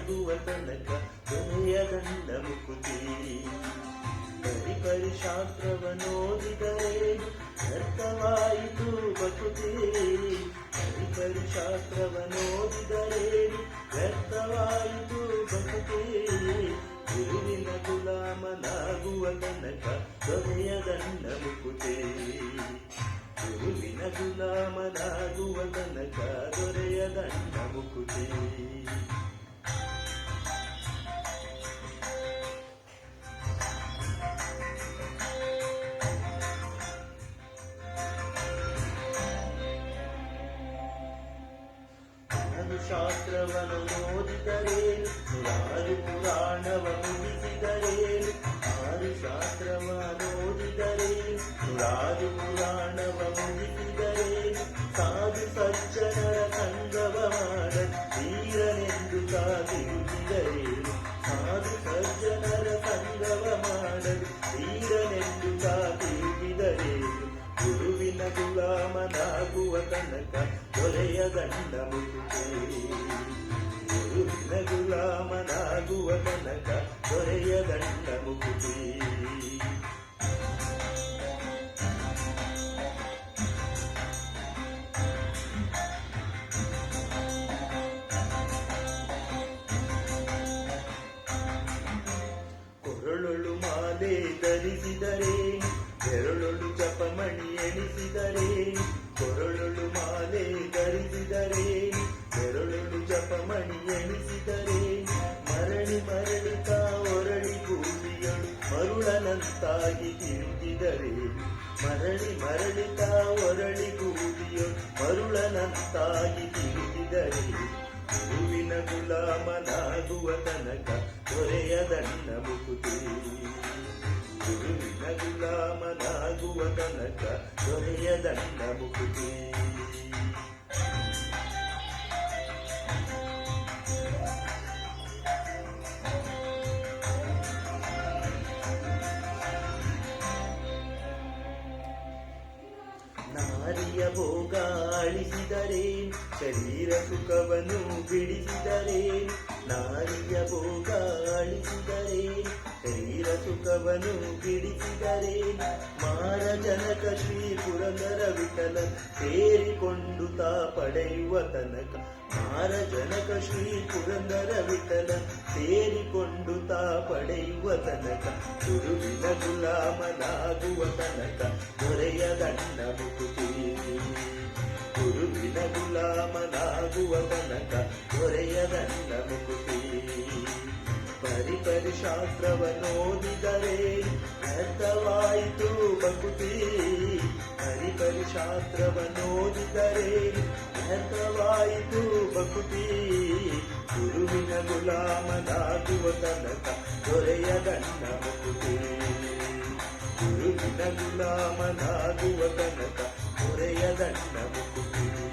ಗುಲಾಮನಾಗುವ ತನಕ ದೊರೆಯದಂಡ ಮುಕುತಿ. ಪರಿಶಾಸ್ತ್ರವನ್ನೋದಿದರೇನು ವ್ಯರ್ಥವಾಯಿತು ಬಕುತಿ. ಪರಿಶಾಸ್ತ್ರವನ್ನೋದಿದರೇನು ವ್ಯರ್ಥವಾಯಿತು ಬಕುತಿ. ಗುರುವಿನ ಗುಲಾಮನಾಗುವ ತನಕ ದೊರೆಯದಂಡ ಮುಕುತಿ. ಗುರುವಿನ ಗುಲಾಮನಾಗುವ ತನಕ ದೊರೆಯದಂಡ ಮುಕುತಿ. ಶಾಸ್ತ್ರವನ್ನು ಓದಿದರೇನು ನೂರಾರು ಪುರಾಣವ ಮುಗಿಸಿದರೇನು. ಆರು ಶಾಸ್ತ್ರವನ್ನು ಓದಿದರೇನು ನೂರಾರು ಪುರಾಣವ ಮುಗಿಸಿದರೇನು. ಸಾಧು ಸಜ್ಜನರ ಸಂಗವ ಮಾಡ ತೀರನೆಂದು ಕಾದಿರುತ್ತಿದರೇನು. ಸಾಧು ಸಜ್ಜನರ ಸಂಗವ ಮಾಡಲು ತೀರನೆಂದು ಕಾದಿರುತ್ತಿದರೇನು. ಗುರುವಿನ ಗುಲಾಮನಾಗುವ ತನಕ ದೊರೆಯದಂಡ ಮುಕುತಿ. ಗುರುವಿನ ಗುಲಾಮನಾಗುವ ತನಕ ದೊರೆಯದಂಡ ಮುಕುತಿ. ಕೊರಳೊಳು ಮಾಲೆ ಧರಿಸಿದರೇನು ಬೆರಳೊಳು ಜಪಮಣಿ ಎಣಿಸಿದರೇನು. ಕೊರಳೊಳು ಮಾಲೆ ಧರಿಸಿದರೇನು ಬೆರಳೊಳು ಜಪಮಣಿ ಎಣಿಸಿದರೇನು. ಮರಳಿ ಮರಳಿತ ಒರಳಿ ಭೂಮಿಯಳು ಮರುಳನಂತಾಗಿ ತಿರುಗಿದರೇನು. ಮರಳಿ ಮರಳಿತ ಒರಳಿ ಭೂಮಿಯಳು ಮರುಳನಂತಾಗಿ ತಿರುಗಿದರೇನು. ಗುರುವಿನ ಗುಲಾಮನಾಗುವ ತನಕ ದೊರೆಯದಂಡ ಮುಕುತಿ. ಗುರುವಿನ ಗುಲಾಮನಾಗುವ ತನಕ ದೊರೆಯದಂಡ ಮುಕುತಿ. ನಾರಿಯ ಭೋಗ ಅಳಿಸಿದರೇನು ಶರೀರ ಸುಖವನ್ನು ಬಿಡಿಸಿದರೇನು. ನಾರಿಯ ಭೋಗ ಅಳಿಸಿದರೇನು ಶರೀರ ಸುಖವನ್ನು ಬಿಡಿಸಿದರೇನು. ಮಾರ ಜನಕ ಶ್ರೀ ಪುರಂದರ ವಿಠಲ ಸೇರಿಕೊಂಡು ತಾ ಪಡೆಯುವ ತನಕ. ಮಾರ ಜನಕ ಶ್ರೀ ಪುರಂದರ ವಿಠಲ ಸೇರಿಕೊಂಡು ತಾ ಪಡೆಯುವ ತನಕ. ಗುರುವಿನ ಗುಲಾಮನಾಗುವ ತನಕ ದೊರೆಯದಂಡ ಮುಕುತಿ. ಗುರುವಿನ ಗುಲಾಮನಾಗುವ ತನಕ ದೊರೆಯದಂಡ ಮುಕುತಿ. ಪರಿಶಾಸ್ತ್ರವನ್ನೋದಿದರೇನು ವ್ಯರ್ಥವಾಯಿತು ಬಕುತಿ. ಪರಿಶಾಸ್ತ್ರವನ್ನೋದಿದರೇನು ವ್ಯರ್ಥವಾಯಿತು ಬಕುತಿ. ಗುರುವಿನ ಗುಲಾಮನಾಗುವ ತನಕ ದೊರೆಯದಂಡ ಮುಕುತಿ. ಗುರುವಿನ ಗುಲಾಮನಾಗುವ ತನಕ ದೊರೆಯದಂಡ ಮುಕುತಿ.